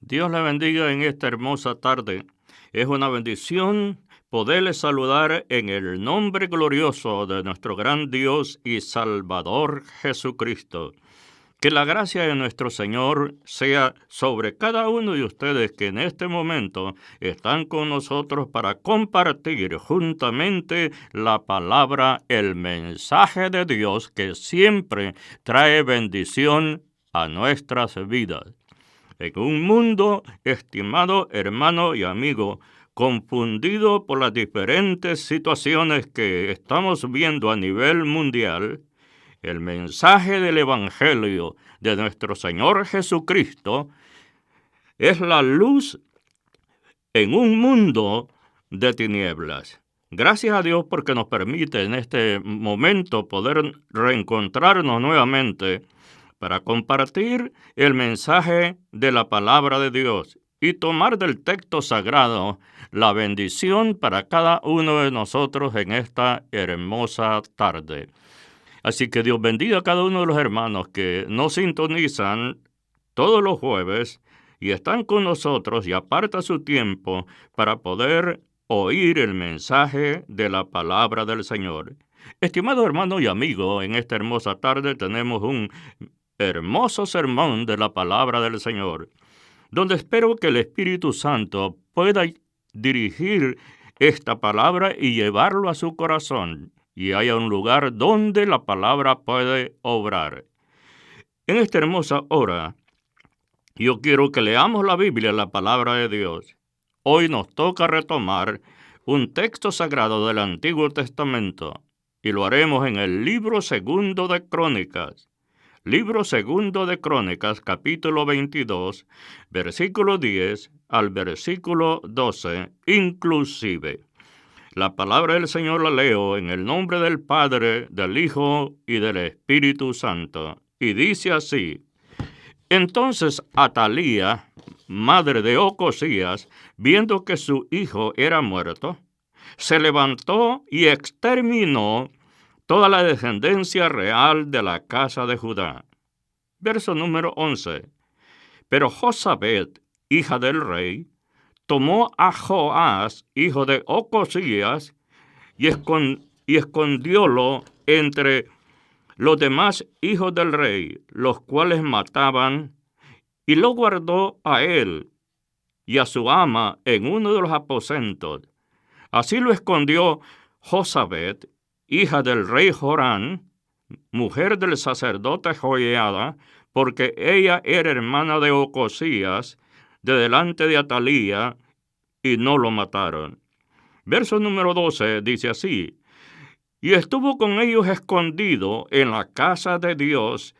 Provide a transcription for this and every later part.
Dios le bendiga en esta hermosa tarde. Es una bendición poderle saludar en el nombre glorioso de nuestro gran Dios y Salvador Jesucristo. Que la gracia de nuestro Señor sea sobre cada uno de ustedes que en este momento están con nosotros para compartir juntamente la palabra, el mensaje de Dios que siempre trae bendición a nuestras vidas. En un mundo, estimado hermano y amigo, confundido por las diferentes situaciones que estamos viendo a nivel mundial, el mensaje del Evangelio de nuestro Señor Jesucristo es la luz en un mundo de tinieblas. Gracias a Dios porque nos permite en este momento poder reencontrarnos nuevamente para compartir el mensaje de la palabra de Dios y tomar del texto sagrado la bendición para cada uno de nosotros en esta hermosa tarde. Así que Dios bendiga a cada uno de los hermanos que nos sintonizan todos los jueves y están con nosotros y aparta su tiempo para poder oír el mensaje de la palabra del Señor. Estimado hermano y amigo, en esta hermosa tarde tenemos un hermoso sermón de la palabra del Señor, donde espero que el Espíritu Santo pueda dirigir esta palabra y llevarlo a su corazón, y haya un lugar donde la palabra puede obrar. En esta hermosa hora, yo quiero que leamos la Biblia, la palabra de Dios. Hoy nos toca retomar un texto sagrado del Antiguo Testamento, y lo haremos en el libro segundo de Crónicas. Libro segundo de Crónicas, capítulo 22, versículo 10 al versículo 12, inclusive. La palabra del Señor la leo en el nombre del Padre, del Hijo y del Espíritu Santo. Y dice así: Entonces Atalía, madre de Ocosías, viendo que su hijo era muerto, se levantó y exterminó toda la descendencia real de la casa de Judá. Verso número 11. Pero Josabet, hija del rey, tomó a Joás, hijo de Ocosías, y escondiólo entre los demás hijos del rey, los cuales mataban, y lo guardó a él y a su ama en uno de los aposentos. Así lo escondió Josabet, hija del rey Jorán, mujer del sacerdote Joiada, porque ella era hermana de Ocosías, de delante de Atalía, y no lo mataron. Verso número 12 dice así: Y estuvo con ellos escondido en la casa de Dios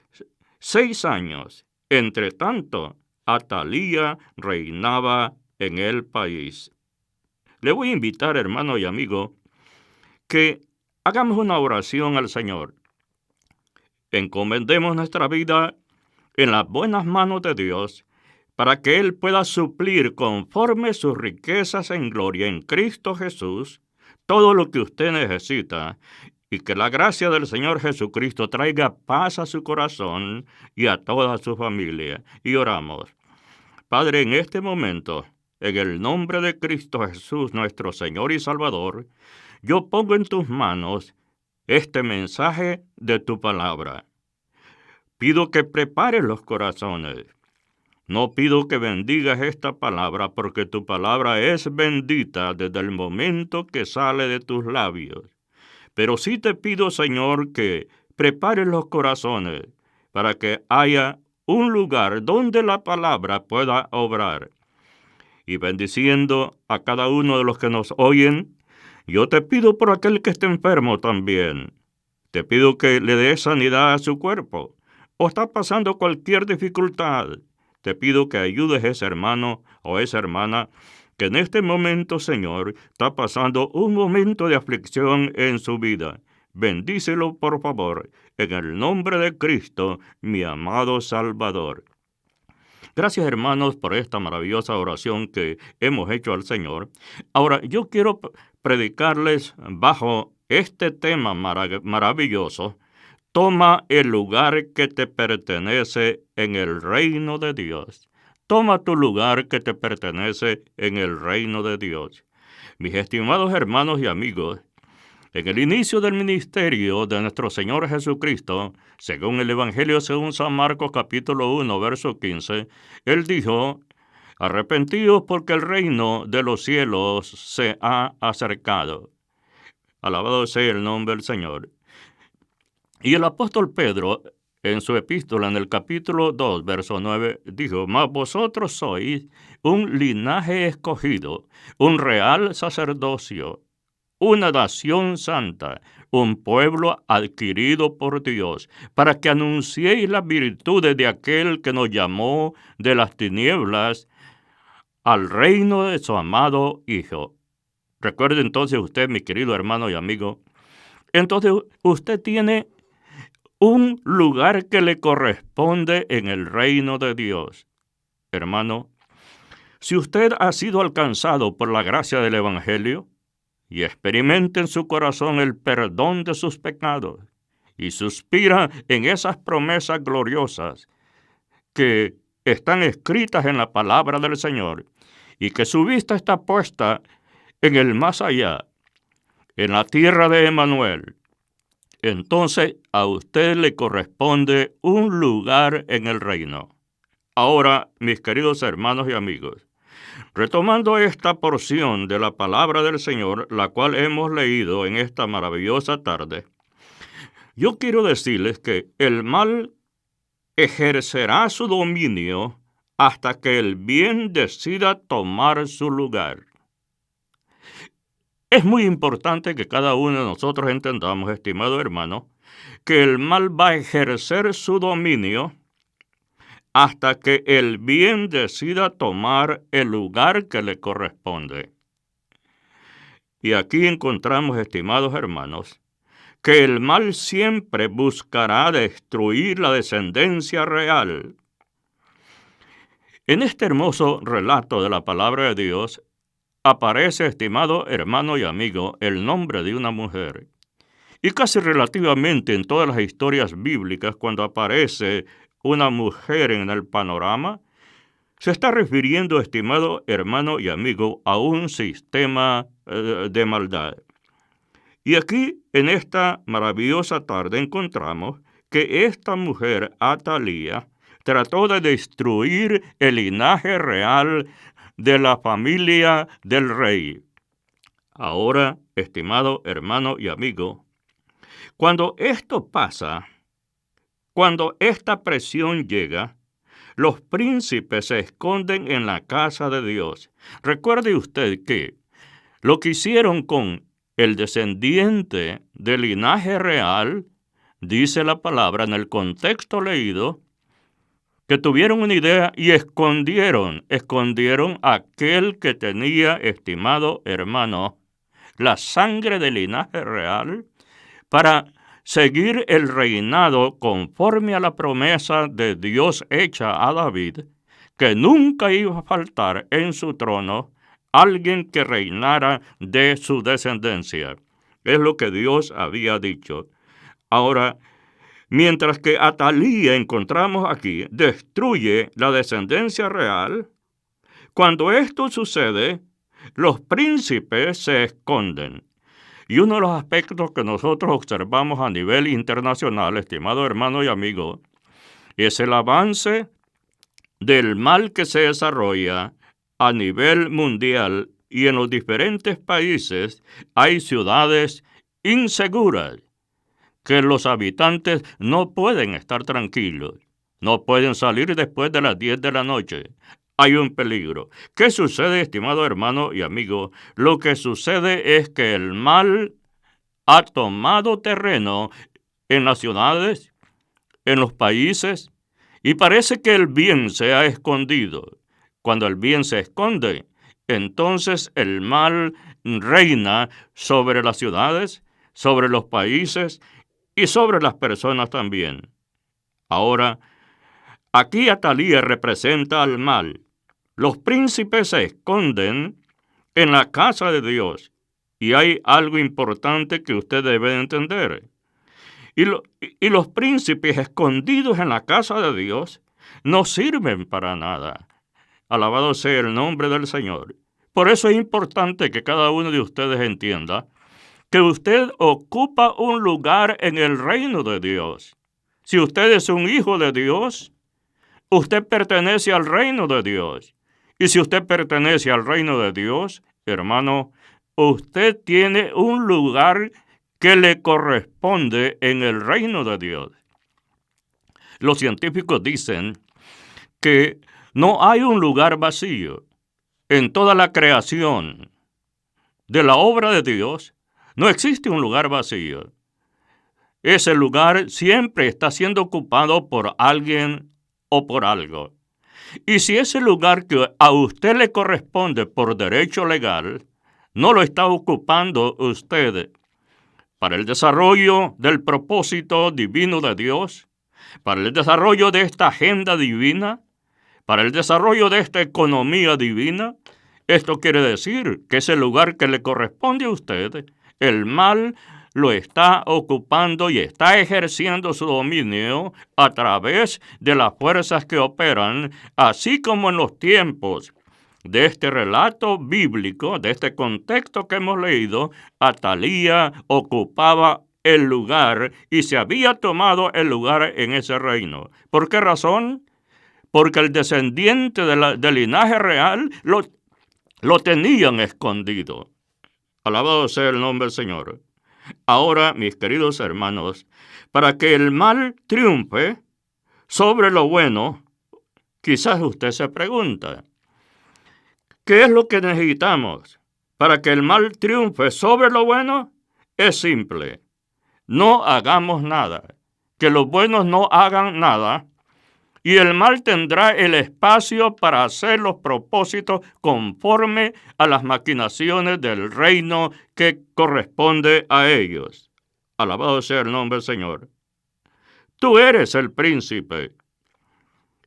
6 años. Entre tanto, Atalía reinaba en el país. Le voy a invitar, hermano y amigo, que hagamos una oración al Señor. Encomendemos nuestra vida en las buenas manos de Dios, para que Él pueda suplir conforme sus riquezas en gloria en Cristo Jesús todo lo que usted necesita, y que la gracia del Señor Jesucristo traiga paz a su corazón y a toda su familia. Y oramos. Padre, en este momento, en el nombre de Cristo Jesús, nuestro Señor y Salvador, yo pongo en tus manos este mensaje de tu palabra. Pido que prepares los corazones. No pido que bendigas esta palabra, porque tu palabra es bendita desde el momento que sale de tus labios. Pero sí te pido, Señor, que prepares los corazones para que haya un lugar donde la palabra pueda obrar. Y bendiciendo a cada uno de los que nos oyen, yo te pido por aquel que esté enfermo también. Te pido que le des sanidad a su cuerpo, o está pasando cualquier dificultad. Te pido que ayudes a ese hermano o esa hermana que en este momento, Señor, está pasando un momento de aflicción en su vida. Bendícelo, por favor, en el nombre de Cristo, mi amado Salvador. Gracias, hermanos, por esta maravillosa oración que hemos hecho al Señor. Ahora, yo quiero predicarles bajo este tema maravilloso: toma el lugar que te pertenece en el reino de Dios. Toma tu lugar que te pertenece en el reino de Dios. Mis estimados hermanos y amigos, en el inicio del ministerio de nuestro Señor Jesucristo, según el Evangelio según San Marcos capítulo 1, verso 15, Él dijo: arrepentíos porque el reino de los cielos se ha acercado. Alabado sea el nombre del Señor. Y el apóstol Pedro, en su epístola, en el capítulo 2, verso 9, dijo: mas vosotros sois un linaje escogido, un real sacerdocio, una nación santa, un pueblo adquirido por Dios, para que anunciéis las virtudes de aquel que nos llamó de las tinieblas al reino de su amado Hijo. Recuerde entonces usted, mi querido hermano y amigo, entonces usted tiene un lugar que le corresponde en el reino de Dios. Hermano, si usted ha sido alcanzado por la gracia del Evangelio y experimenta en su corazón el perdón de sus pecados y suspira en esas promesas gloriosas que están escritas en la palabra del Señor y que su vista está puesta en el más allá, en la tierra de Emmanuel, entonces a usted le corresponde un lugar en el reino. Ahora, mis queridos hermanos y amigos, retomando esta porción de la palabra del Señor, la cual hemos leído en esta maravillosa tarde, yo quiero decirles que el mal ejercerá su dominio hasta que el bien decida tomar su lugar. Es muy importante que cada uno de nosotros entendamos, estimado hermano, que el mal va a ejercer su dominio hasta que el bien decida tomar el lugar que le corresponde. Y aquí encontramos, estimados hermanos, que el mal siempre buscará destruir la descendencia real. En este hermoso relato de la palabra de Dios, aparece, estimado hermano y amigo, el nombre de una mujer. Y casi relativamente en todas las historias bíblicas, cuando aparece una mujer en el panorama, se está refiriendo, estimado hermano y amigo, a un sistema de maldad. Y aquí, en esta maravillosa tarde, encontramos que esta mujer, Atalía, trató de destruir el linaje real de la familia del rey. Ahora, estimado hermano y amigo, cuando esto pasa, cuando esta presión llega, los príncipes se esconden en la casa de Dios. Recuerde usted que lo que hicieron con el descendiente del linaje real, dice la palabra en el contexto leído, que tuvieron una idea y escondieron a aquel que tenía, estimado hermano, la sangre del linaje real para seguir el reinado conforme a la promesa de Dios hecha a David, que nunca iba a faltar en su trono alguien que reinara de su descendencia. Es lo que Dios había dicho. Ahora, mientras que Atalía, encontramos aquí, destruye la descendencia real, cuando esto sucede, los príncipes se esconden. Y uno de los aspectos que nosotros observamos a nivel internacional, estimado hermano y amigo, es el avance del mal que se desarrolla a nivel mundial, y en los diferentes países hay ciudades inseguras que los habitantes no pueden estar tranquilos, no pueden salir después de las 10 de la noche. Hay un peligro. ¿Qué sucede, estimado hermano y amigo? Lo que sucede es que el mal ha tomado terreno en las ciudades, en los países, y parece que el bien se ha escondido. Cuando el bien se esconde, entonces el mal reina sobre las ciudades, sobre los países y sobre las personas también. Ahora, aquí Atalía representa al mal. Los príncipes se esconden en la casa de Dios. Y hay algo importante que usted debe entender. Y los príncipes escondidos en la casa de Dios no sirven para nada. Alabado sea el nombre del Señor. Por eso es importante que cada uno de ustedes entienda que usted ocupa un lugar en el reino de Dios. Si usted es un hijo de Dios, usted pertenece al reino de Dios. Y si usted pertenece al reino de Dios, hermano, usted tiene un lugar que le corresponde en el reino de Dios. Los científicos dicen que no hay un lugar vacío en toda la creación de la obra de Dios. No existe un lugar vacío. Ese lugar siempre está siendo ocupado por alguien o por algo. Y si ese lugar que a usted le corresponde por derecho legal, no lo está ocupando usted para el desarrollo del propósito divino de Dios, para el desarrollo de esta agenda divina, para el desarrollo de esta economía divina, esto quiere decir que ese lugar que le corresponde a usted, el mal lo está ocupando y está ejerciendo su dominio a través de las fuerzas que operan, así como en los tiempos de este relato bíblico, de este contexto que hemos leído, Atalía ocupaba el lugar y se había tomado el lugar en ese reino. ¿Por qué razón? Porque el descendiente del linaje real lo tenían escondido. Alabado sea el nombre del Señor. Ahora, mis queridos hermanos, para que el mal triunfe sobre lo bueno, quizás usted se pregunta, ¿qué es lo que necesitamos para que el mal triunfe sobre lo bueno? Es simple. No hagamos nada. Que los buenos no hagan nada. Y el mal tendrá el espacio para hacer los propósitos conforme a las maquinaciones del reino que corresponde a ellos. Alabado sea el nombre del Señor. Tú eres el príncipe.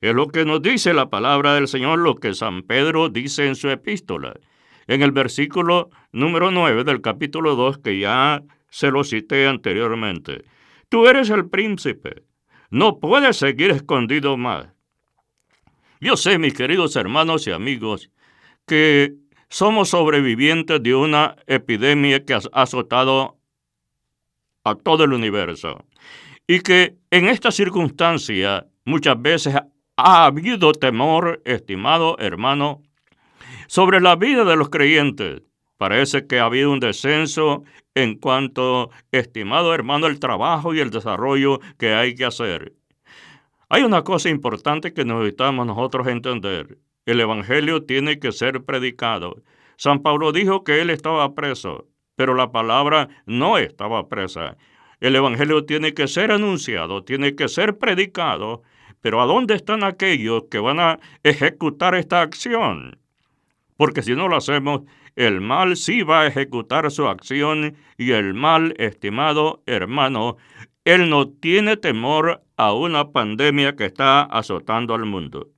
Es lo que nos dice la palabra del Señor, lo que San Pedro dice en su epístola. En el versículo número 9 del capítulo 2, que ya se lo cité anteriormente. Tú eres el príncipe. No puedes seguir escondido más. Yo sé, mis queridos hermanos y amigos, que somos sobrevivientes de una epidemia que ha azotado a todo el universo. Y que en esta circunstancia muchas veces ha habido temor, estimado hermano, sobre la vida de los creyentes. Parece que ha habido un descenso en cuanto, estimado hermano, el trabajo y el desarrollo que hay que hacer. Hay una cosa importante que necesitamos nosotros entender. El Evangelio tiene que ser predicado. San Pablo dijo que él estaba preso, pero la palabra no estaba presa. El Evangelio tiene que ser anunciado, tiene que ser predicado, pero ¿a dónde están aquellos que van a ejecutar esta acción? Porque si no lo hacemos, el mal sí va a ejecutar su acción y el mal, estimado hermano, él no tiene temor a una pandemia que está azotando al mundo.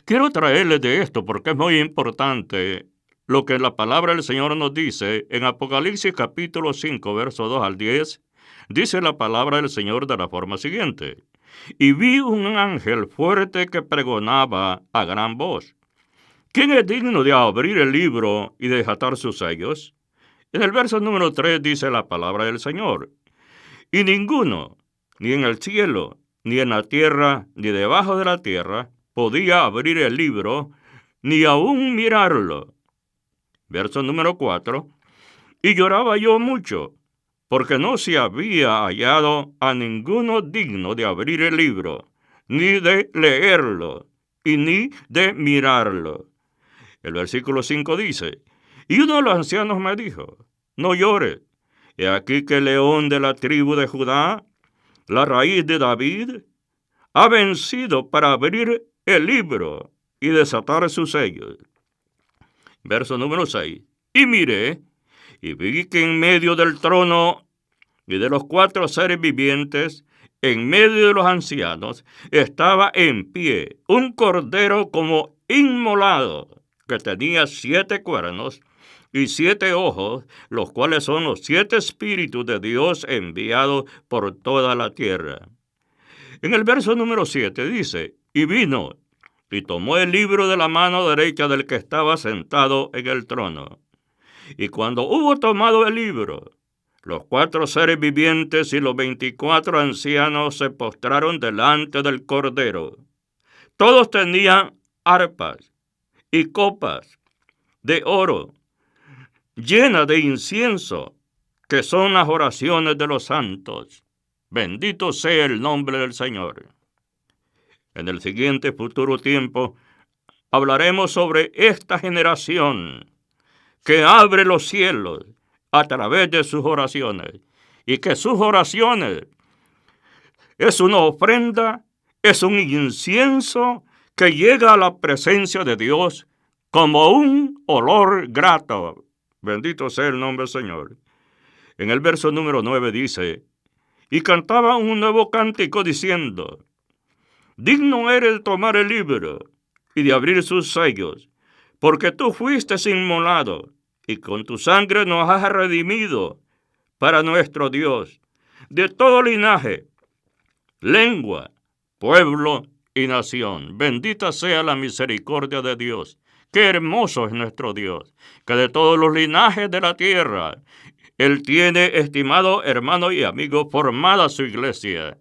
Quiero traerles de esto porque es muy importante lo que la palabra del Señor nos dice en Apocalipsis capítulo 5, verso 2 al 10. Dice la palabra del Señor de la forma siguiente. Y vi un ángel fuerte que pregonaba a gran voz. ¿Quién es digno de abrir el libro y desatar sus sellos? En el verso número 3 dice la palabra del Señor. Y ninguno, ni en el cielo, ni en la tierra, ni debajo de la tierra, podía abrir el libro, ni aún mirarlo. Verso número 4. Y lloraba yo mucho, porque no se había hallado a ninguno digno de abrir el libro, ni de leerlo, y ni de mirarlo. El versículo 5 dice, y uno de los ancianos me dijo, no llores, he aquí que el león de la tribu de Judá, la raíz de David, ha vencido para abrir el libro y desatar sus sellos. Verso número 6, y miré, y vi que en medio del trono y de los 4 seres vivientes, en medio de los ancianos, estaba en pie un cordero como inmolado, que tenía 7 cuernos y 7 ojos, los cuales son los 7 espíritus de Dios enviados por toda la tierra. En el verso número 7 dice, y vino, y tomó el libro de la mano derecha del que estaba sentado en el trono. Y cuando hubo tomado el libro, los 4 seres vivientes y los 24 ancianos se postraron delante del Cordero. Todos tenían arpas y copas de oro llenas de incienso, que son las oraciones de los santos. Bendito sea el nombre del Señor. En el siguiente futuro tiempo hablaremos sobre esta generación que abre los cielos a través de sus oraciones, y que sus oraciones es una ofrenda, es un incienso que llega a la presencia de Dios como un olor grato. Bendito sea el nombre del Señor. En el verso número 9 dice: y cantaba un nuevo cántico diciendo: digno eres de tomar el libro y de abrir sus sellos, porque tú fuiste inmolado, y con tu sangre nos has redimido para nuestro Dios, de todo linaje, lengua, pueblo y nación. Bendita sea la misericordia de Dios. Qué hermoso es nuestro Dios, que de todos los linajes de la tierra, Él tiene, estimado hermano y amigo, formada su iglesia.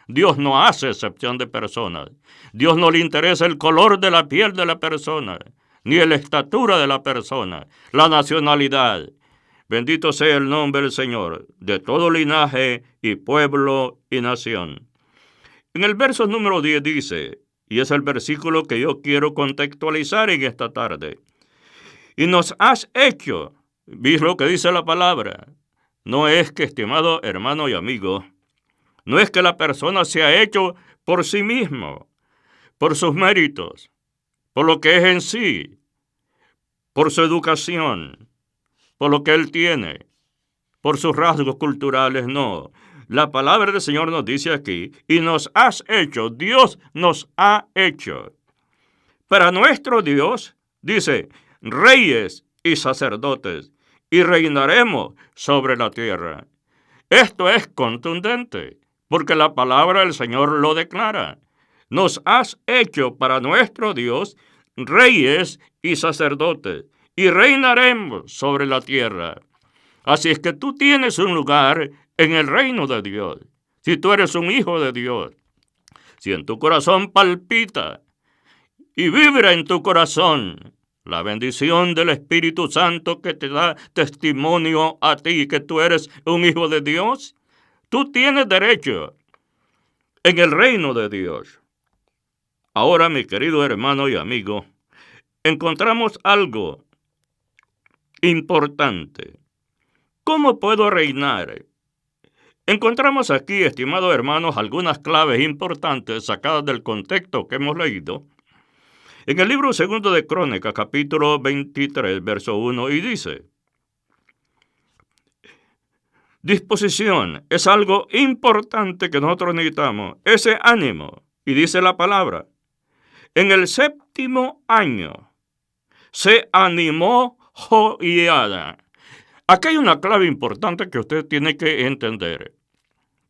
Dios no hace excepción de personas. Dios no le interesa el color de la piel de la persona, ni la estatura de la persona, la nacionalidad. Bendito sea el nombre del Señor, de todo linaje y pueblo y nación. En el verso número 10 dice, y es el versículo que yo quiero contextualizar en esta tarde: y nos has hecho, ¿ves lo que dice la palabra? No es que, estimado hermano y amigo, no es que la persona se ha hecho por sí mismo, por sus méritos, por lo que es en sí, por su educación, por lo que él tiene, por sus rasgos culturales, no. La palabra del Señor nos dice aquí: y nos has hecho, Dios nos ha hecho. Para nuestro Dios, dice, reyes y sacerdotes, y reinaremos sobre la tierra. Esto es contundente, porque la palabra del Señor lo declara. Nos has hecho para nuestro Dios reyes y sacerdotes, y reinaremos sobre la tierra. Así es que tú tienes un lugar en el reino de Dios, si tú eres un hijo de Dios. Si en tu corazón palpita y vibra en tu corazón la bendición del Espíritu Santo que te da testimonio a ti que tú eres un hijo de Dios, tú tienes derecho en el reino de Dios. Ahora, mi querido hermano y amigo, encontramos algo importante. ¿Cómo puedo reinar? Encontramos aquí, estimados hermanos, algunas claves importantes sacadas del contexto que hemos leído en el libro 2 de Crónicas, capítulo 23, verso 1, y dice: disposición es algo importante que nosotros necesitamos, ese ánimo. Y dice la palabra: en el 7º año se animó Joiada. Aquí hay una clave importante que usted tiene que entender.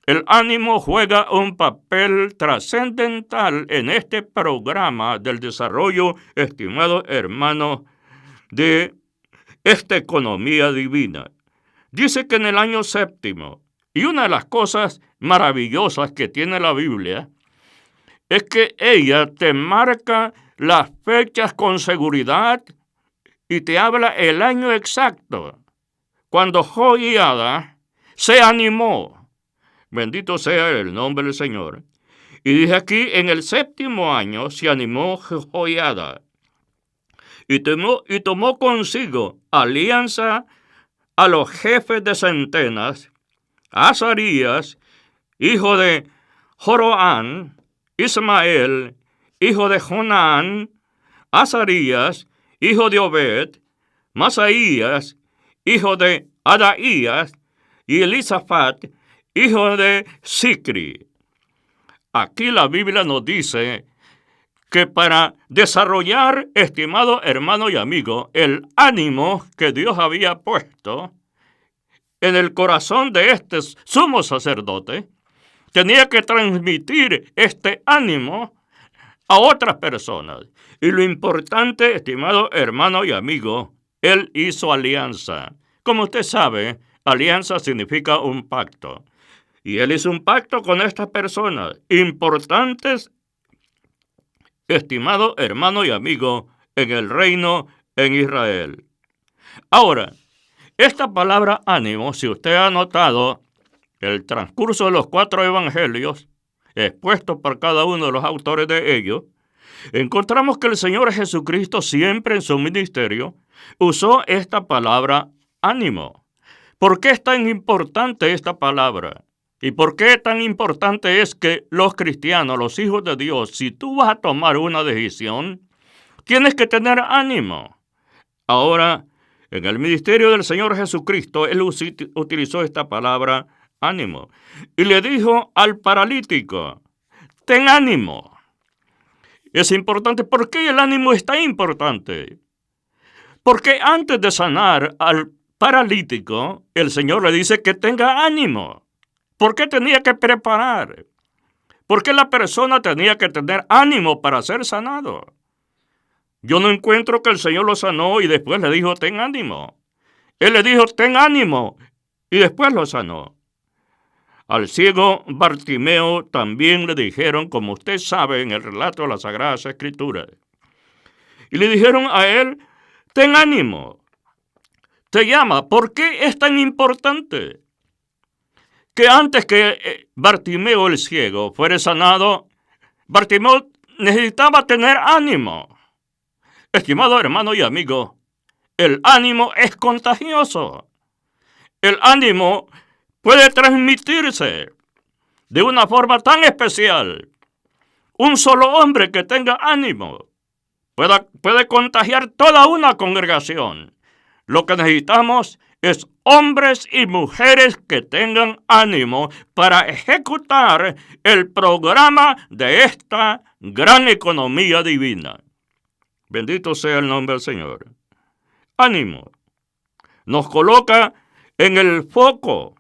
El ánimo juega un papel trascendental en este programa del desarrollo, estimado hermano, de esta economía divina. Dice que en el año 7º, y una de las cosas maravillosas que tiene la Biblia, es que ella te marca las fechas con seguridad y te habla el año exacto, cuando Joiada se animó. Bendito sea el nombre del Señor. Y dice aquí, en el 7º año se animó Joiada y tomó consigo alianza a los jefes de centenas, a Azarías, hijo de Joroán, Ismael, hijo de Jonán, Azarías, hijo de Obed, Masaías, hijo de Adaías, y Elisafat, hijo de Sicri. Aquí la Biblia nos dice que para desarrollar, estimado hermano y amigo, el ánimo que Dios había puesto en el corazón de este sumo sacerdote, tenía que transmitir este ánimo a otras personas. Y lo importante, estimado hermano y amigo, Él hizo alianza. Como usted sabe, alianza significa un pacto. Y Él hizo un pacto con estas personas importantes, estimado hermano y amigo, en el reino en Israel. Ahora, esta palabra ánimo, si usted ha notado el transcurso de los 4 evangelios, expuestos por cada uno de los autores de ellos, encontramos que el Señor Jesucristo siempre en su ministerio usó esta palabra ánimo. ¿Por qué es tan importante esta palabra? ¿Y por qué tan importante es que los cristianos, los hijos de Dios, si tú vas a tomar una decisión, tienes que tener ánimo? Ahora, en el ministerio del Señor Jesucristo, Él utilizó esta palabra ánimo y le dijo al paralítico, ten ánimo. Es importante. ¿Por qué el ánimo es tan importante? Porque antes de sanar al paralítico, el Señor le dice que tenga ánimo. ¿Por qué tenía que preparar? ¿Por qué la persona tenía que tener ánimo para ser sanado? Yo no encuentro que el Señor lo sanó y después le dijo, ten ánimo. Él le dijo, ten ánimo, y después lo sanó. Al ciego Bartimeo también le dijeron, como usted sabe en el relato de las Sagradas Escrituras. Y le dijeron a él, ten ánimo, te llama. ¿Por qué es tan importante? Que antes que Bartimeo el ciego fuera sanado, Bartimeo necesitaba tener ánimo. Estimado hermano y amigo, el ánimo es contagioso. El ánimo puede transmitirse de una forma tan especial. Un solo hombre que tenga ánimo puede contagiar toda una congregación. Lo que necesitamos es hombres y mujeres que tengan ánimo para ejecutar el programa de esta gran economía divina. Bendito sea el nombre del Señor. Ánimo. Nos coloca en el foco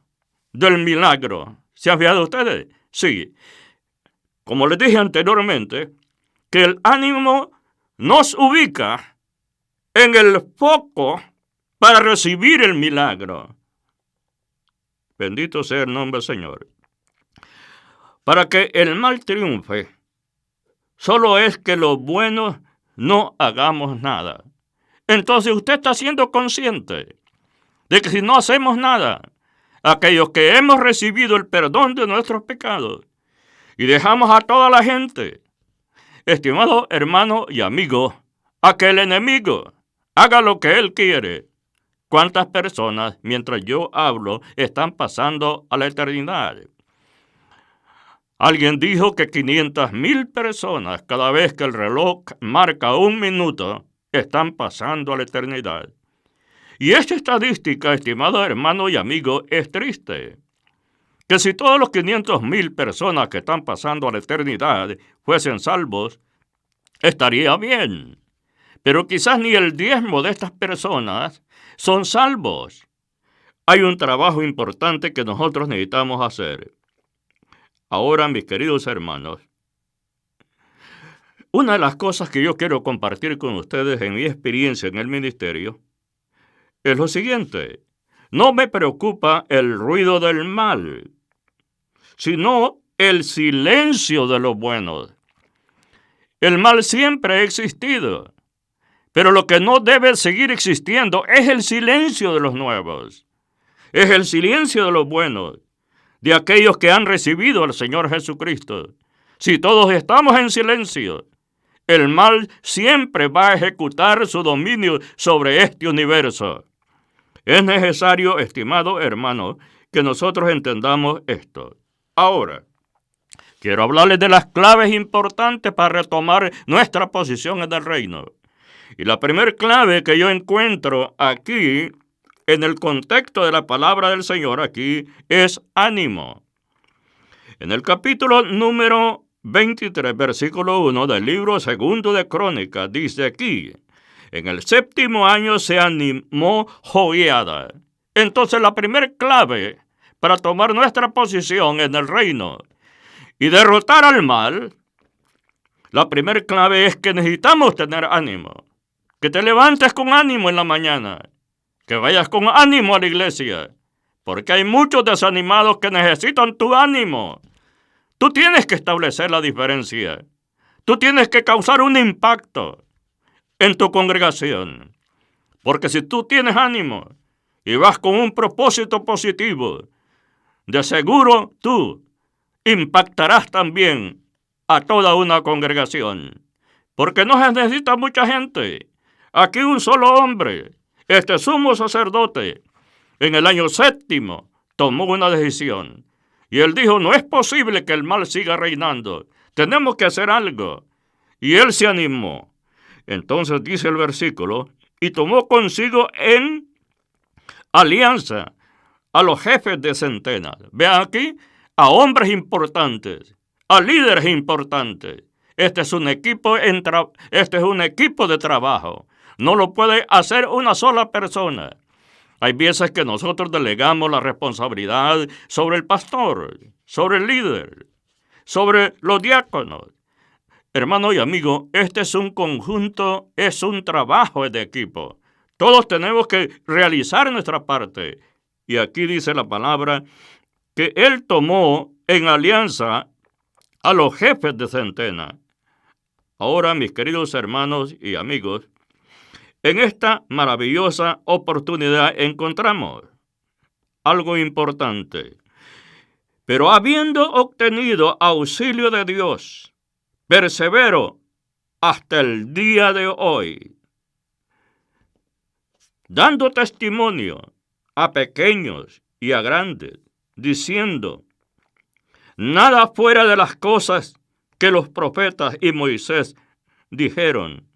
del milagro. ¿Se han fijado ustedes? Sí. Como les dije anteriormente, que el ánimo nos ubica en el foco para recibir el milagro. Bendito sea el nombre del Señor. Para que el mal triunfe, solo es que los buenos no hagamos nada. Entonces usted está siendo consciente de que si no hacemos nada, aquellos que hemos recibido el perdón de nuestros pecados y dejamos a toda la gente, estimado hermano y amigo, a que el enemigo haga lo que él quiere. ¿Cuántas personas, mientras yo hablo, están pasando a la eternidad? Alguien dijo que 500,000 personas, cada vez que el reloj marca 1 minuto, están pasando a la eternidad. Y esta estadística, estimado hermano y amigo, es triste. Que si todos los 500,000 personas que están pasando a la eternidad fuesen salvos, estaría bien. Pero quizás ni el 10º de estas personas son salvos. Hay un trabajo importante que nosotros necesitamos hacer. Ahora, mis queridos hermanos, una de las cosas que yo quiero compartir con ustedes en mi experiencia en el ministerio es lo siguiente. No me preocupa el ruido del mal, sino el silencio de los buenos. El mal siempre ha existido, pero lo que no debe seguir existiendo es el silencio de los nuevos. Es el silencio de los buenos, de aquellos que han recibido al Señor Jesucristo. Si todos estamos en silencio, el mal siempre va a ejecutar su dominio sobre este universo. Es necesario, estimado hermano, que nosotros entendamos esto. Ahora, quiero hablarles de las claves importantes para retomar nuestra posición en el reino. Y la primera clave que yo encuentro aquí, en el contexto de la palabra del Señor aquí, es ánimo. En el capítulo número 23, versículo 1 del libro 2 de Crónicas, dice aquí, en el 7º año se animó Joiada. Entonces la primera clave para tomar nuestra posición en el reino y derrotar al mal, La primera clave es que necesitamos tener ánimo. Que te levantes con ánimo en la mañana. Que vayas con ánimo a la iglesia. Porque hay muchos desanimados que necesitan tu ánimo. Tú tienes que establecer la diferencia. Tú tienes que causar un impacto en tu congregación. Porque si tú tienes ánimo y vas con un propósito positivo, de seguro tú impactarás también a toda una congregación. Porque no se necesita mucha gente. Aquí un solo hombre, este sumo sacerdote, en el año 7 tomó una decisión. Y él dijo, no es posible que el mal siga reinando. Tenemos que hacer algo. Y él se animó. Entonces dice el versículo, y tomó consigo en alianza a los jefes de centenas. Vean aquí, a hombres importantes, a líderes importantes. Este es un equipo de trabajo. No lo puede hacer una sola persona. Hay veces que nosotros delegamos la responsabilidad sobre el pastor, sobre el líder, sobre los diáconos. Hermano y amigo, este es un conjunto, es un trabajo de equipo. Todos tenemos que realizar nuestra parte. Y aquí dice la palabra que él tomó en alianza a los jefes de centena. Ahora, mis queridos hermanos y amigos, en esta maravillosa oportunidad encontramos algo importante. Pero habiendo obtenido auxilio de Dios, persevero hasta el día de hoy, dando testimonio a pequeños y a grandes, diciendo, nada fuera de las cosas que los profetas y Moisés dijeron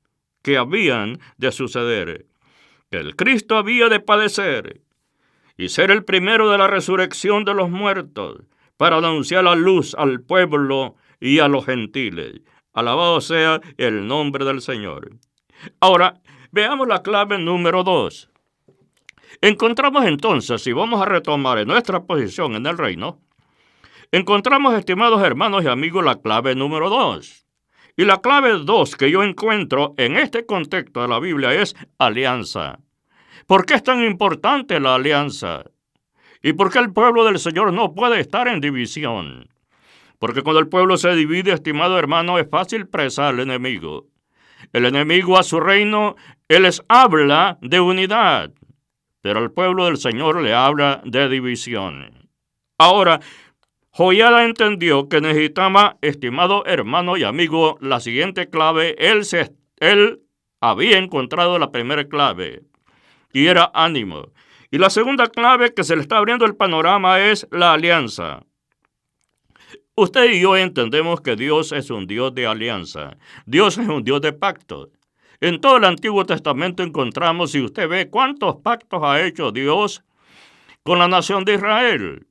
que habían de suceder, que el Cristo había de padecer y ser el primero de la resurrección de los muertos, para anunciar la luz al pueblo y a los gentiles. Alabado sea el nombre del Señor. Ahora, veamos la clave número 2. Encontramos entonces, si vamos a retomar en nuestra posición en el reino, encontramos, estimados hermanos y amigos, la clave número 2. Y la clave 2 que yo encuentro en este contexto de la Biblia es alianza. ¿Por qué es tan importante la alianza? ¿Y por qué el pueblo del Señor no puede estar en división? Porque cuando el pueblo se divide, estimado hermano, es fácil presar al enemigo. El enemigo a su reino, él les habla de unidad, pero al pueblo del Señor le habla de división. Ahora, Joiada entendió que necesitaba, estimado hermano y amigo, la siguiente clave. Él había encontrado la primera clave, y era ánimo. Y la segunda clave que se le está abriendo el panorama es la alianza. Usted y yo entendemos que Dios es un Dios de alianza. Dios es un Dios de pactos. En todo el Antiguo Testamento encontramos, si usted ve, cuántos pactos ha hecho Dios con la nación de Israel.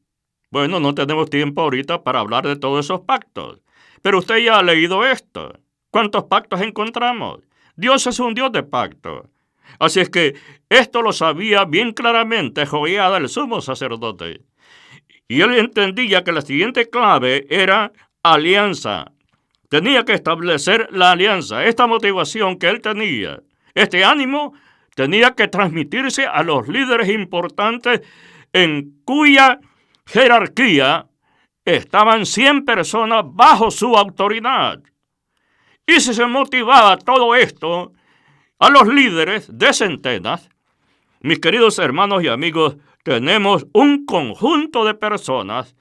Bueno, no tenemos tiempo ahorita para hablar de todos esos pactos. Pero usted ya ha leído esto. ¿Cuántos pactos encontramos? Dios es un Dios de pactos. Así es que esto lo sabía bien claramente Joiada, el sumo sacerdote. Y él entendía que la siguiente clave era alianza. Tenía que establecer la alianza. Esta motivación que él tenía, este ánimo, tenía que transmitirse a los líderes importantes en cuya jerarquía estaban 100 personas bajo su autoridad. Y si se motivaba todo esto a los líderes de centenas, mis queridos hermanos y amigos, tenemos un conjunto de personas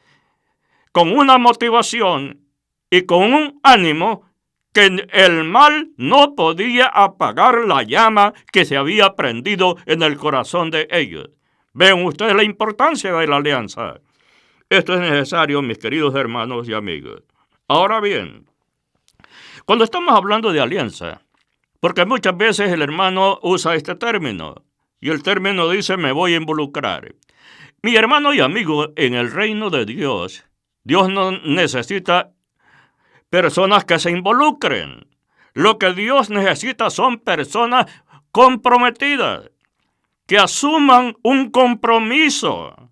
con una motivación y con un ánimo que el mal no podía apagar la llama que se había prendido en el corazón de ellos. Ven ustedes la importancia de la alianza. Esto es necesario, mis queridos hermanos y amigos. Ahora bien, cuando estamos hablando de alianza, porque muchas veces el hermano usa este término, y el término dice, me voy a involucrar. Mi hermano y amigo, en el reino de Dios, Dios no necesita personas que se involucren. Lo que Dios necesita son personas comprometidas, que asuman un compromiso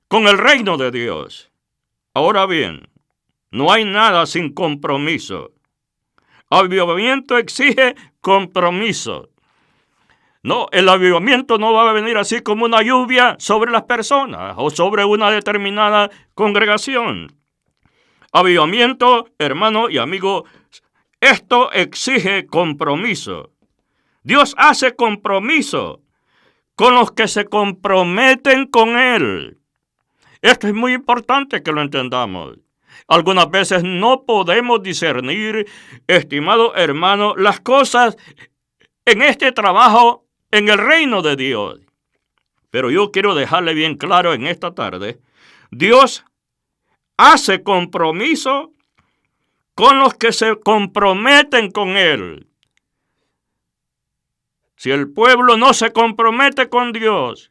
con el reino de Dios. Ahora bien, no hay nada sin compromiso. Avivamiento exige compromiso. No, el avivamiento no va a venir así como una lluvia sobre las personas o sobre una determinada congregación. Avivamiento, hermano y amigo, esto exige compromiso. Dios hace compromiso con los que se comprometen con Él. Esto es muy importante que lo entendamos. Algunas veces no podemos discernir, estimado hermano, las cosas en este trabajo en el reino de Dios. Pero yo quiero dejarle bien claro en esta tarde, Dios hace compromiso con los que se comprometen con Él. Si el pueblo no se compromete con Dios,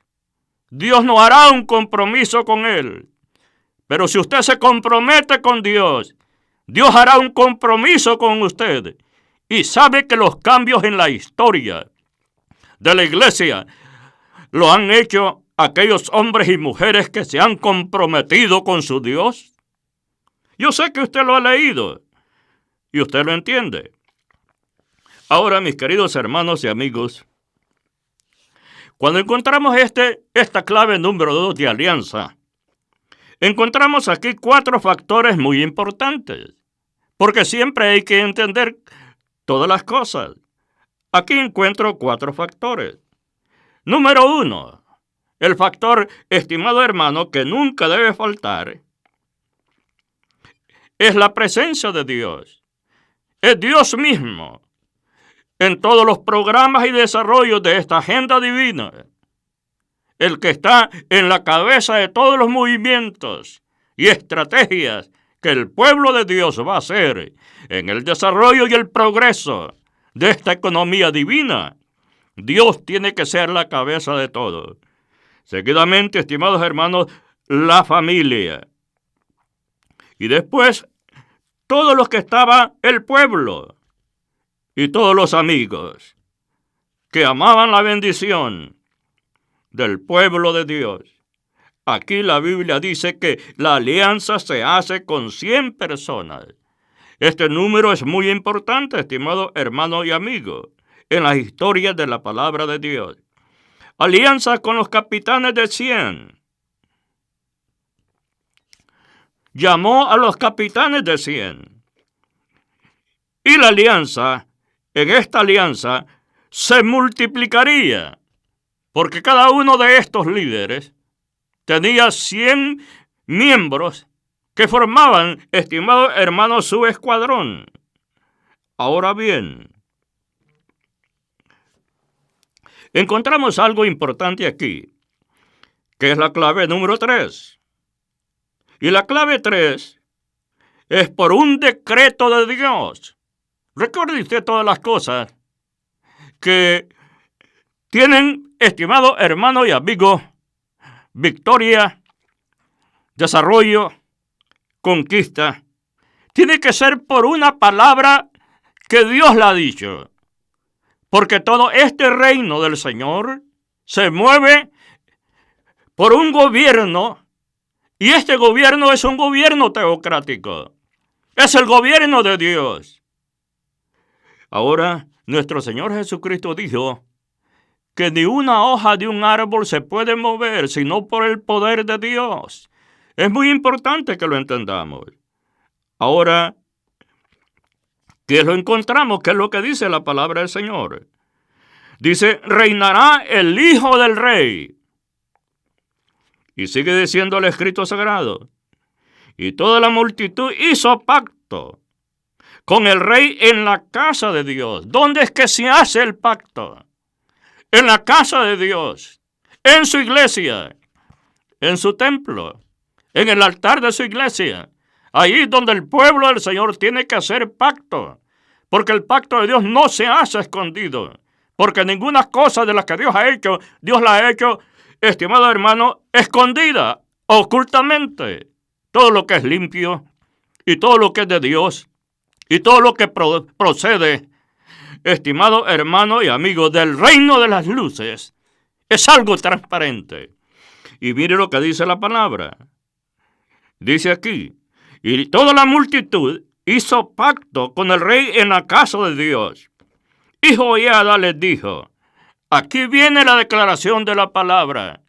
Dios no hará un compromiso con Él. Pero si usted se compromete con Dios, Dios hará un compromiso con usted. Y sabe que los cambios en la historia de la iglesia lo han hecho aquellos hombres y mujeres que se han comprometido con su Dios. Yo sé que usted lo ha leído y usted lo entiende. Ahora, mis queridos hermanos y amigos, cuando encontramos esta clave número 2 de alianza, encontramos aquí 4 factores muy importantes, porque siempre hay que entender todas las cosas. Aquí encuentro 4 factores. Número 1, el factor, estimado hermano, que nunca debe faltar, es la presencia de Dios. Es Dios mismo en todos los programas y desarrollos de esta agenda divina, el que está en la cabeza de todos los movimientos y estrategias que el pueblo de Dios va a hacer en el desarrollo y el progreso de esta economía divina. Dios tiene que ser la cabeza de todo. Seguidamente, estimados hermanos, la familia. Y después, todos los que estaba el pueblo y todos los amigos que amaban la bendición del pueblo de Dios. Aquí la Biblia dice que la alianza se hace con 100 personas. Este número es muy importante, estimado hermano y amigo, en las historias de la palabra de Dios. Alianza con los capitanes de 100. Llamó a los capitanes de 100. Y la alianza, en esta alianza, se multiplicaría, porque cada uno de estos líderes tenía 100 miembros que formaban, estimado hermano, su escuadrón. Ahora bien, encontramos algo importante aquí, que es la clave número 3. Y la clave 3 es por un decreto de Dios. Recuerde usted todas las cosas que tienen, estimado hermano y amigo, victoria, desarrollo, conquista. Tiene que ser por una palabra que Dios la ha dicho. Porque todo este reino del Señor se mueve por un gobierno, y este gobierno es un gobierno teocrático. Es el gobierno de Dios. Ahora, nuestro Señor Jesucristo dijo que ni una hoja de un árbol se puede mover sino por el poder de Dios. Es muy importante que lo entendamos. Ahora, ¿qué lo encontramos? ¿Qué es lo que dice la palabra del Señor? Dice, reinará el Hijo del Rey. Y sigue diciendo el escrito sagrado. Y toda la multitud hizo pacto con el Rey en la casa de Dios. ¿Dónde es que se hace el pacto? En la casa de Dios, en su iglesia, en su templo, en el altar de su iglesia. Ahí es donde el pueblo del Señor tiene que hacer pacto, porque el pacto de Dios no se hace escondido, porque ninguna cosa de las que Dios ha hecho, Dios la ha hecho, estimado hermano, escondida, ocultamente. Todo lo que es limpio y todo lo que es de Dios y todo lo que procede, estimado hermano y amigo, del reino de las luces, es algo transparente. Y mire lo que dice la palabra. Dice aquí, y toda la multitud hizo pacto con el rey en la casa de Dios. Y Joiada les dijo, aquí viene la declaración de la palabra.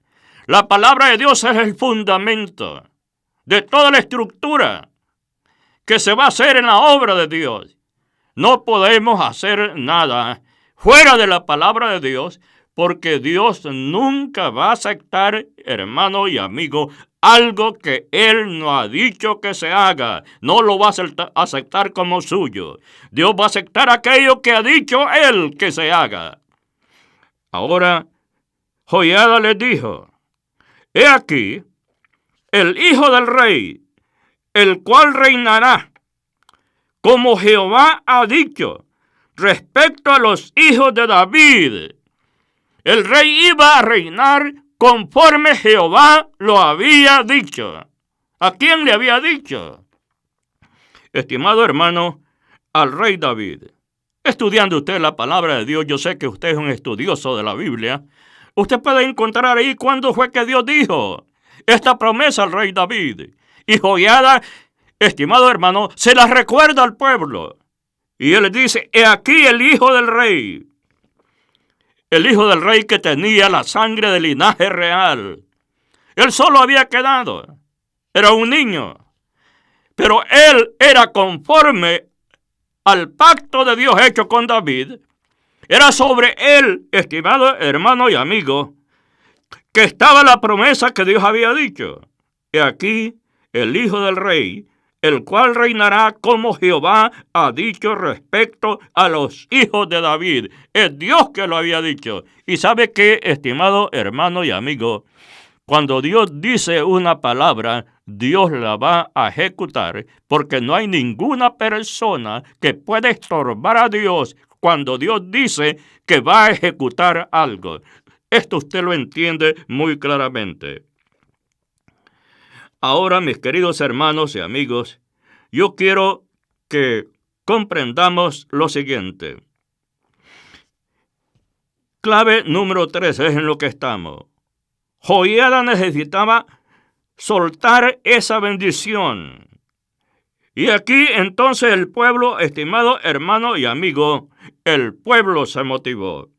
La palabra de Dios es el fundamento de toda la estructura que se va a hacer en la obra de Dios. No podemos hacer nada fuera de la palabra de Dios, porque Dios nunca va a aceptar, hermano y amigo, algo que Él no ha dicho que se haga. No lo va a aceptar como suyo. Dios va a aceptar aquello que ha dicho Él que se haga. Ahora, Joiada les dijo, he aquí, el hijo del rey, el cual reinará, como Jehová ha dicho, respecto a los hijos de David. El rey iba a reinar conforme Jehová lo había dicho. ¿A quién le había dicho? Estimado hermano, al rey David. Estudiando usted la palabra de Dios, yo sé que usted es un estudioso de la Biblia. Usted puede encontrar ahí cuándo fue que Dios dijo esta promesa al rey David. Y Joiada, estimado hermano, se la recuerda al pueblo. Y él dice, he aquí el hijo del rey. El hijo del rey que tenía la sangre del linaje real. Él solo había quedado. Era un niño. Pero él era conforme al pacto de Dios hecho con David. Era sobre él, estimado hermano y amigo, que estaba la promesa que Dios había dicho. Y aquí el hijo del rey, el cual reinará como Jehová ha dicho respecto a los hijos de David. Es Dios que lo había dicho. Y sabe que, estimado hermano y amigo, cuando Dios dice una palabra, Dios la va a ejecutar, porque no hay ninguna persona que pueda estorbar a Dios cuando Dios dice que va a ejecutar algo. Esto usted lo entiende muy claramente. Ahora, mis queridos hermanos y amigos, yo quiero que comprendamos lo siguiente. Clave número 3 es en lo que estamos. Joiada necesitaba soltar esa bendición. Y aquí entonces el pueblo, estimado hermano y amigo, el pueblo se motivó.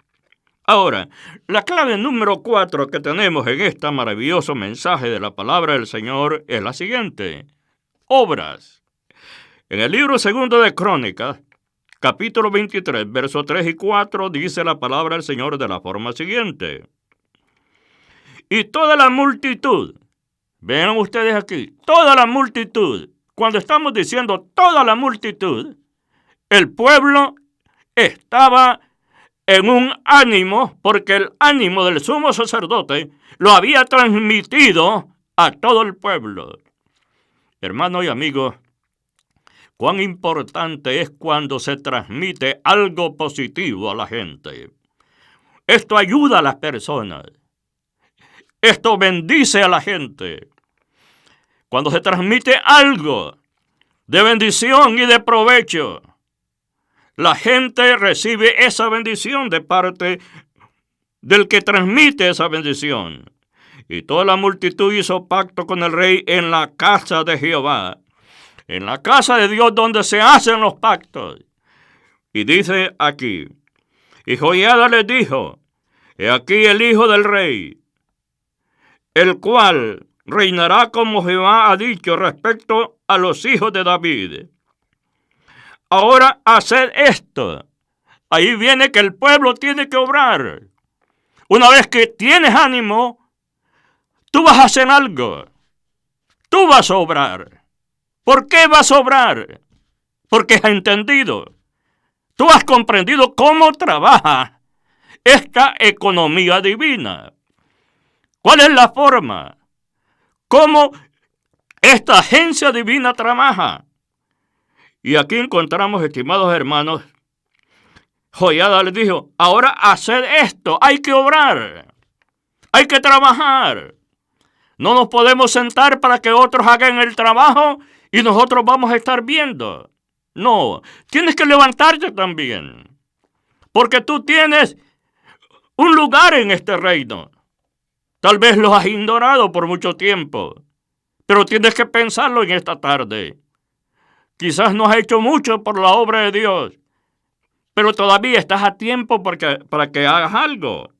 Ahora, la clave número 4 que tenemos en este maravilloso mensaje de la palabra del Señor es la siguiente. Obras. En el libro 2 de Crónicas, capítulo 23, versos 3 y 4, dice la palabra del Señor de la forma siguiente. Y toda la multitud, vean ustedes aquí, toda la multitud, cuando estamos diciendo toda la multitud, el pueblo estaba en un ánimo, porque el ánimo del sumo sacerdote lo había transmitido a todo el pueblo. Hermano y amigo, cuán importante es cuando se transmite algo positivo a la gente. Esto ayuda a las personas. Esto bendice a la gente. Cuando se transmite algo de bendición y de provecho, la gente recibe esa bendición de parte del que transmite esa bendición. Y toda la multitud hizo pacto con el rey en la casa de Jehová, en la casa de Dios donde se hacen los pactos. Y dice aquí, y Joiada les dijo, he aquí el hijo del rey, el cual reinará como Jehová ha dicho respecto a los hijos de David. Ahora haced esto. Ahí viene que el pueblo tiene que obrar. Una vez que tienes ánimo, tú vas a hacer algo. Tú vas a obrar. ¿Por qué vas a obrar? Porque has entendido. Tú has comprendido cómo trabaja esta economía divina. ¿Cuál es la forma? ¿Cómo esta agencia divina trabaja? Y aquí encontramos, estimados hermanos, Joiada les dijo, ahora haced esto, hay que obrar, hay que trabajar. No nos podemos sentar para que otros hagan el trabajo y nosotros vamos a estar viendo. No, tienes que levantarte también, porque tú tienes un lugar en este reino. Tal vez lo has ignorado por mucho tiempo, pero tienes que pensarlo en esta tarde. Quizás no has hecho mucho por la obra de Dios, pero todavía estás a tiempo para que hagas algo.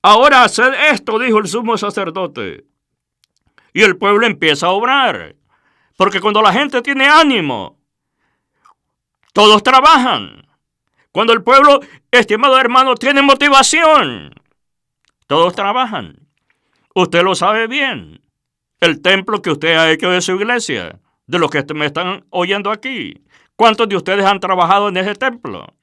Ahora haced esto, dijo el sumo sacerdote. Y el pueblo empieza a obrar. Porque cuando la gente tiene ánimo, todos trabajan. Cuando el pueblo, estimado hermano, tiene motivación, todos trabajan. Usted lo sabe bien. El templo que usted ha hecho de su iglesia, de los que me están oyendo aquí. ¿Cuántos de ustedes han trabajado en ese templo?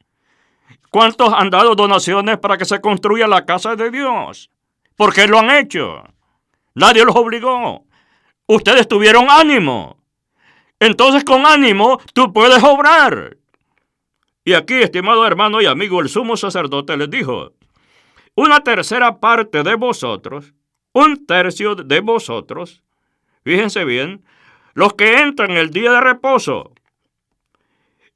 ¿Cuántos han dado donaciones para que se construya la casa de Dios? ¿Por qué lo han hecho? Nadie los obligó. Ustedes tuvieron ánimo. Entonces con ánimo tú puedes obrar. Y aquí, estimado hermano y amigo, el sumo sacerdote les dijo, una tercera parte de vosotros, un tercio de vosotros, fíjense bien, los que entran el día de reposo,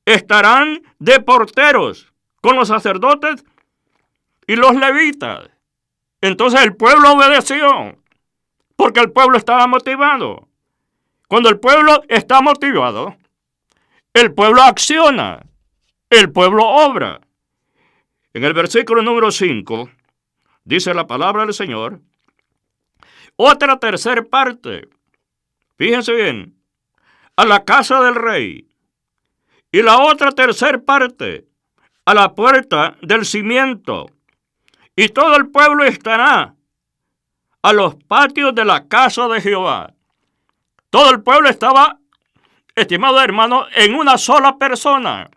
estarán de porteros con los sacerdotes y los levitas. Entonces el pueblo obedeció, porque el pueblo estaba motivado. Cuando el pueblo está motivado, el pueblo acciona, el pueblo obra. En el versículo número 5, dice la palabra del Señor, otra tercera parte, fíjense bien, a la casa del rey, y la otra tercera parte a la puerta del cimiento, y todo el pueblo estará a los patios de la casa de Jehová. Todo el pueblo estaba, estimado hermano, en una sola persona.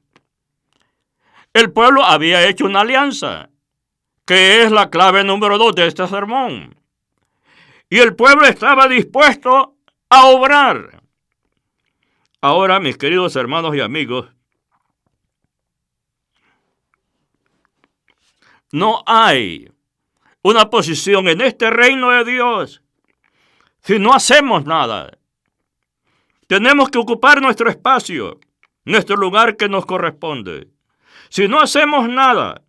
El pueblo había hecho una alianza, que es la clave número 2 de este sermón. Y el pueblo estaba dispuesto a obrar. Ahora, mis queridos hermanos y amigos, no hay una posición en este reino de Dios si no hacemos nada. Tenemos que ocupar nuestro espacio, nuestro lugar que nos corresponde. Si no hacemos nada,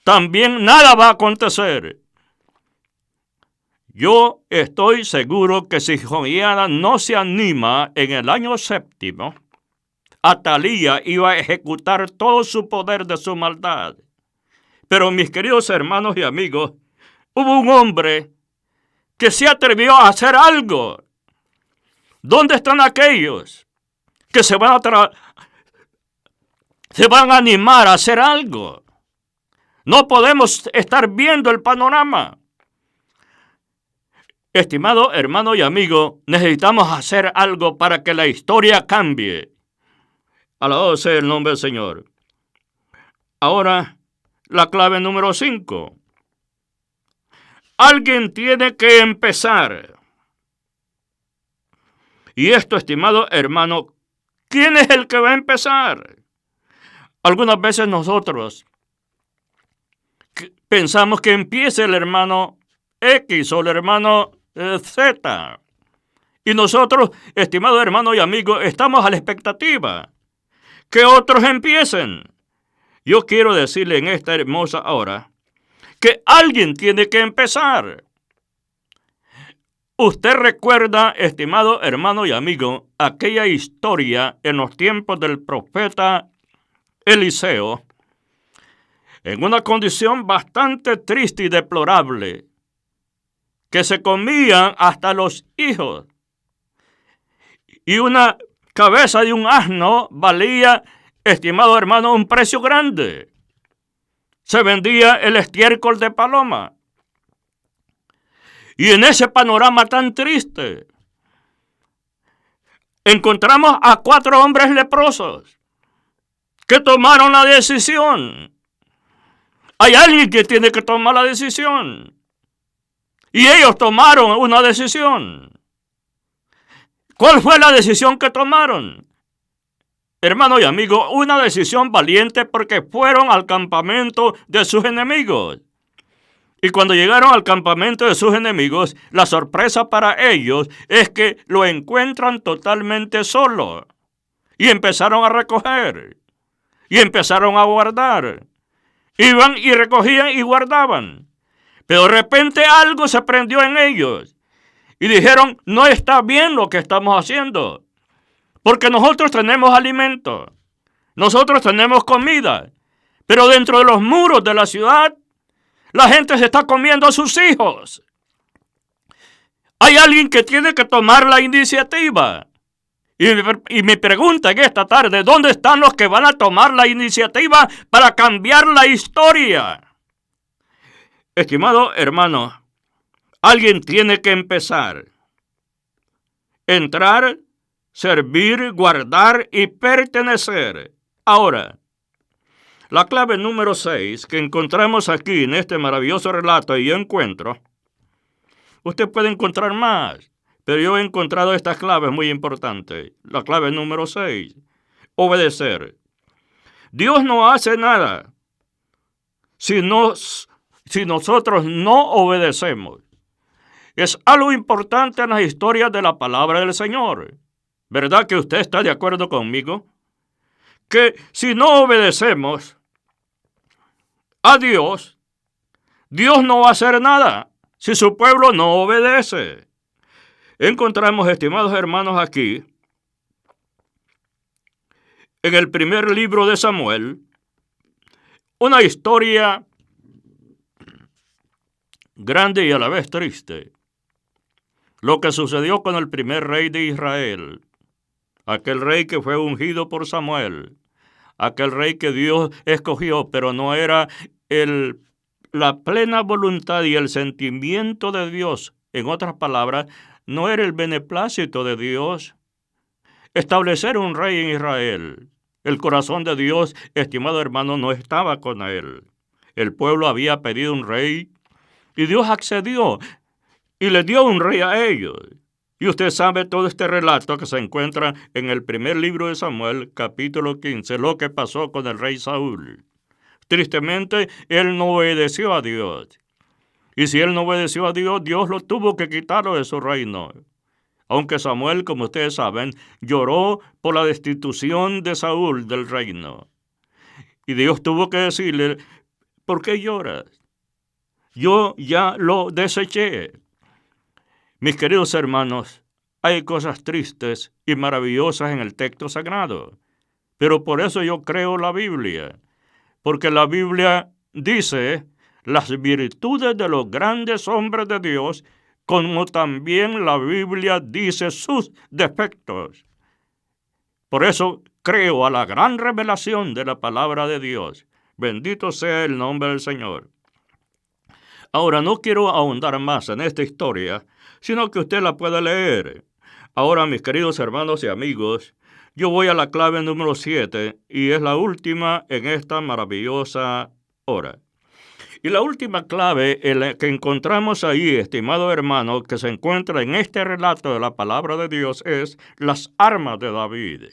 también nada va a acontecer. Yo estoy seguro que si Joiada no se anima en el año 7, Atalía iba a ejecutar todo su poder de su maldad. Pero mis queridos hermanos y amigos, hubo un hombre que se atrevió a hacer algo. ¿Dónde están aquellos que se van a animar a hacer algo? No podemos estar viendo el panorama. Estimado hermano y amigo, necesitamos hacer algo para que la historia cambie. Alabado sea el nombre del Señor. Ahora, la clave número 5. Alguien tiene que empezar. Y esto, estimado hermano, ¿quién es el que va a empezar? Algunas veces nosotros pensamos que empiece el hermano X o el hermano Z. Y nosotros, estimado hermano y amigo, estamos a la expectativa que otros empiecen. Yo quiero decirle en esta hermosa hora que alguien tiene que empezar. Usted recuerda, estimado hermano y amigo, aquella historia en los tiempos del profeta Eliseo, en una condición bastante triste y deplorable, que se comían hasta los hijos. Y una cabeza de un asno valía, estimado hermano, un precio grande. Se vendía el estiércol de paloma. Y en ese panorama tan triste, encontramos a 4 hombres leprosos que tomaron la decisión. Hay alguien que tiene que tomar la decisión. Y ellos tomaron una decisión. ¿Cuál fue la decisión que tomaron? Hermano y amigo, una decisión valiente porque fueron al campamento de sus enemigos. Y cuando llegaron al campamento de sus enemigos, la sorpresa para ellos es que lo encuentran totalmente solo. Y empezaron a recoger. Y empezaron a guardar. Iban y recogían y guardaban. Pero de repente algo se prendió en ellos. Y dijeron, no está bien lo que estamos haciendo. Porque nosotros tenemos alimento, nosotros tenemos comida, pero dentro de los muros de la ciudad, la gente se está comiendo a sus hijos. Hay alguien que tiene que tomar la iniciativa. Y mi pregunta en esta tarde, ¿dónde están los que van a tomar la iniciativa para cambiar la historia? Estimado hermano, alguien tiene que empezar. Entrar, servir, guardar y pertenecer. Ahora, la clave número 6 que encontramos aquí en este maravilloso relato y encuentro, usted puede encontrar más, pero yo he encontrado estas claves muy importantes. La clave número 6, obedecer. Dios no hace nada si nosotros no obedecemos. Es algo importante en las historias de la palabra del Señor. ¿Verdad que usted está de acuerdo conmigo? Que si no obedecemos a Dios, Dios no va a hacer nada si su pueblo no obedece. Encontramos, estimados hermanos, aquí, en el primer libro de Samuel, una historia grande y a la vez triste. Lo que sucedió con el primer rey de Israel, aquel rey que fue ungido por Samuel, aquel rey que Dios escogió, pero no era la plena voluntad y el sentimiento de Dios. En otras palabras, no era el beneplácito de Dios establecer un rey en Israel. El corazón de Dios, estimado hermano, no estaba con él. El pueblo había pedido un rey y Dios accedió y le dio un rey a ellos. Y usted sabe todo este relato que se encuentra en el primer libro de Samuel, capítulo 15, lo que pasó con el rey Saúl. Tristemente, él no obedeció a Dios. Y si él no obedeció a Dios, Dios lo tuvo que quitarlo de su reino. Aunque Samuel, como ustedes saben, lloró por la destitución de Saúl del reino. Y Dios tuvo que decirle, ¿por qué lloras? Yo ya lo deseché. Mis queridos hermanos, hay cosas tristes y maravillosas en el texto sagrado. Pero por eso yo creo la Biblia. Porque la Biblia dice las virtudes de los grandes hombres de Dios, como también la Biblia dice sus defectos. Por eso creo a la gran revelación de la palabra de Dios. Bendito sea el nombre del Señor. Ahora, no quiero ahondar más en esta historia, sino que usted la pueda leer. Ahora, mis queridos hermanos y amigos, yo voy a la clave número 7 y es la última en esta maravillosa hora. Y la última clave que encontramos ahí, estimado hermano, que se encuentra en este relato de la palabra de Dios es las armas de David.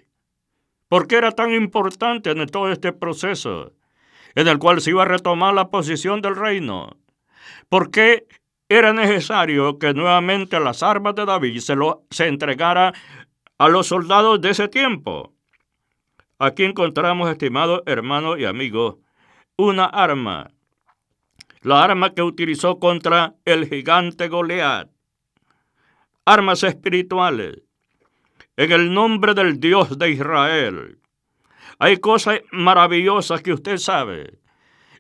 ¿Por qué era tan importante en todo este proceso en el cual se iba a retomar la posición del reino? ¿Por qué era necesario que nuevamente las armas de David se entregara a los soldados de ese tiempo? Aquí encontramos, estimado hermano y amigo, una arma. La arma que utilizó contra el gigante Goliat. Armas espirituales. En el nombre del Dios de Israel. Hay cosas maravillosas que usted sabe.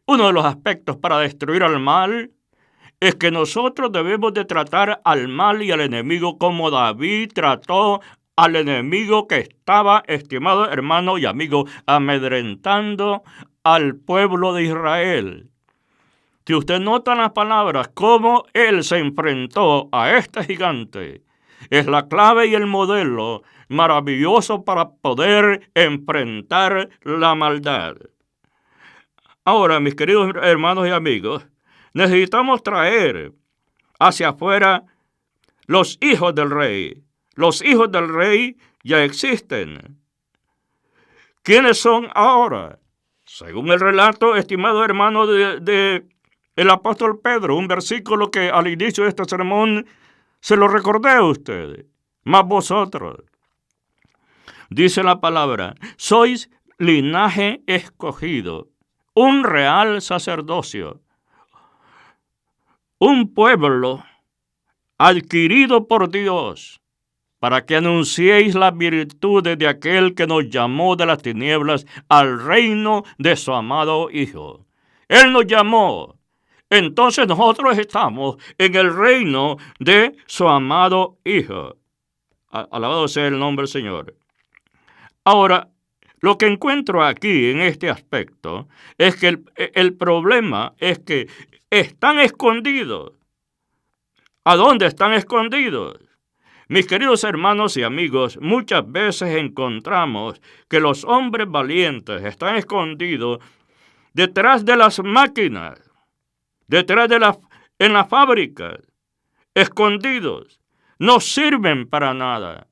Uno de los aspectos para destruir al mal es que nosotros debemos de tratar al mal y al enemigo como David trató al enemigo que estaba, estimado hermano y amigo, amedrentando al pueblo de Israel. Si usted nota en las palabras cómo él se enfrentó a este gigante, es la clave y el modelo maravilloso para poder enfrentar la maldad. Ahora, mis queridos hermanos y amigos, necesitamos traer hacia afuera los hijos del rey. Los hijos del rey ya existen. ¿Quiénes son ahora? Según el relato, estimado hermano, de el apóstol Pedro, un versículo que al inicio de este sermón se lo recordé a ustedes. Mas vosotros, dice la palabra, sois linaje escogido, un real sacerdocio, un pueblo adquirido por Dios, para que anunciéis las virtudes de aquel que nos llamó de las tinieblas al reino de su amado Hijo. Él nos llamó. Entonces nosotros estamos en el reino de su amado Hijo. Alabado sea el nombre del Señor. Ahora, lo que encuentro aquí en este aspecto es que el problema es que están escondidos. ¿A dónde están escondidos? Mis queridos hermanos y amigos, muchas veces encontramos que los hombres valientes están escondidos detrás de las máquinas, en las fábricas, escondidos. No sirven para nada.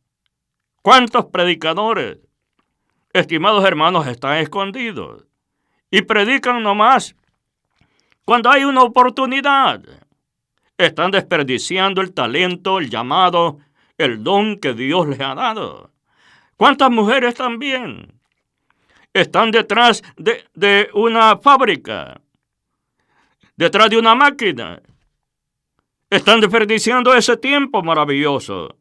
¿Cuántos predicadores, estimados hermanos, están escondidos? Y predican nomás cuando hay una oportunidad. Están desperdiciando el talento, el llamado, el don que Dios les ha dado. ¿Cuántas mujeres también están detrás de una fábrica, detrás de una máquina? Están desperdiciando ese tiempo maravilloso.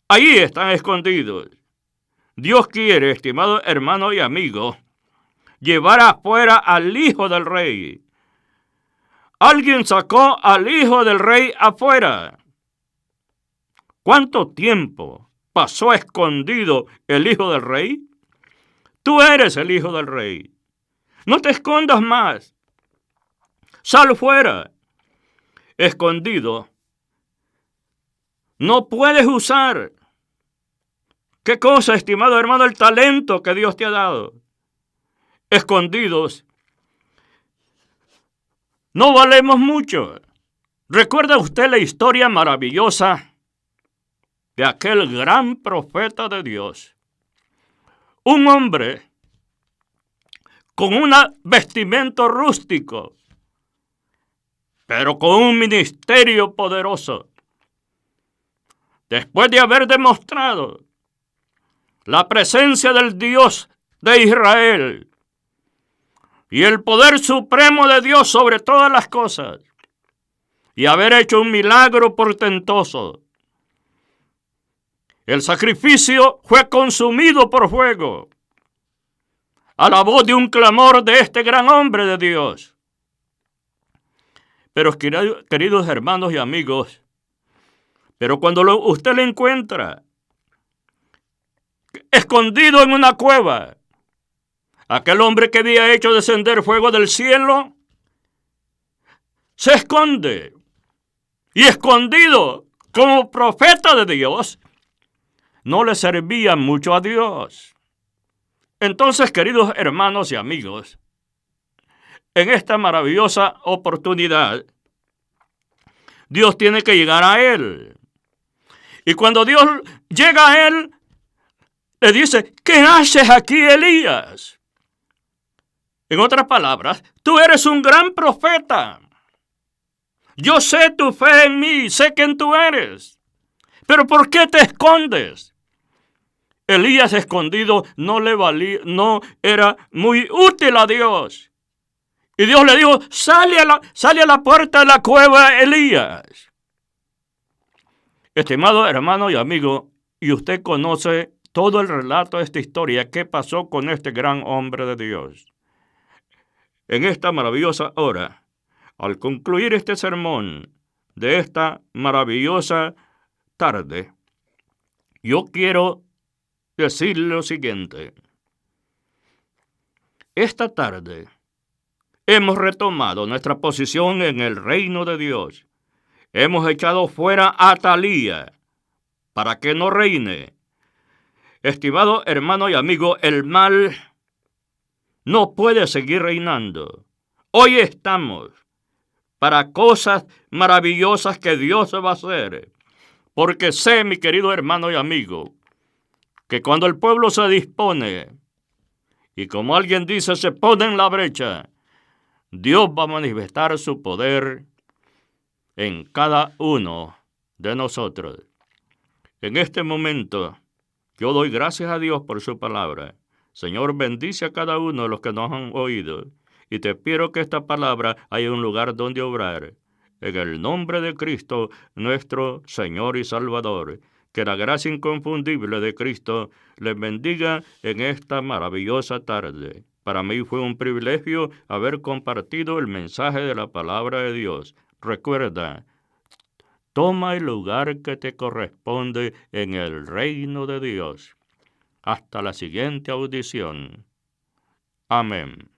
Ahí están escondidos. Dios quiere, estimado hermano y amigo, llevar afuera al Hijo del Rey. Alguien sacó al Hijo del Rey afuera. ¿Cuánto tiempo pasó escondido el Hijo del Rey? Tú eres el Hijo del Rey. No te escondas más. Sal fuera. Escondido. No puedes usar. ¿Qué cosa, estimado hermano? El talento que Dios te ha dado. Escondidos. No valemos mucho. ¿Recuerda usted la historia maravillosa de aquel gran profeta de Dios? Un hombre con un vestimento rústico, pero con un ministerio poderoso. Después de haber demostrado la presencia del Dios de Israel y el poder supremo de Dios sobre todas las cosas, y haber hecho un milagro portentoso, el sacrificio fue consumido por fuego a la voz de un clamor de este gran hombre de Dios. Pero queridos hermanos y amigos, pero cuando usted le encuentra escondido en una cueva, aquel hombre que había hecho descender fuego del cielo, se esconde. Y escondido como profeta de Dios, no le servía mucho a Dios. Entonces, queridos hermanos y amigos, en esta maravillosa oportunidad, Dios tiene que llegar a él. Y cuando Dios llega a él, le dice, ¿qué haces aquí, Elías? En otras palabras, tú eres un gran profeta. Yo sé tu fe en mí, sé quién tú eres. Pero ¿por qué te escondes? Elías escondido no era muy útil a Dios. Y Dios le dijo, sale a la puerta de la cueva, Elías. Estimado hermano y amigo, y usted conoce todo el relato de esta historia, ¿qué pasó con este gran hombre de Dios? En esta maravillosa hora, al concluir este sermón de esta maravillosa tarde, yo quiero decir lo siguiente. Esta tarde hemos retomado nuestra posición en el reino de Dios. Hemos echado fuera a Atalía para que no reine. Estimado hermano y amigo, el mal no puede seguir reinando. Hoy estamos para cosas maravillosas que Dios va a hacer. Porque sé, mi querido hermano y amigo, que cuando el pueblo se dispone, y como alguien dice, se pone en la brecha, Dios va a manifestar su poder en cada uno de nosotros. En este momento, yo doy gracias a Dios por su palabra. Señor, bendice a cada uno de los que nos han oído. Y te pido que esta palabra haya un lugar donde obrar. En el nombre de Cristo, nuestro Señor y Salvador. Que la gracia inconfundible de Cristo les bendiga en esta maravillosa tarde. Para mí fue un privilegio haber compartido el mensaje de la palabra de Dios. Recuerda, toma el lugar que te corresponde en el reino de Dios. Hasta la siguiente audición. Amén.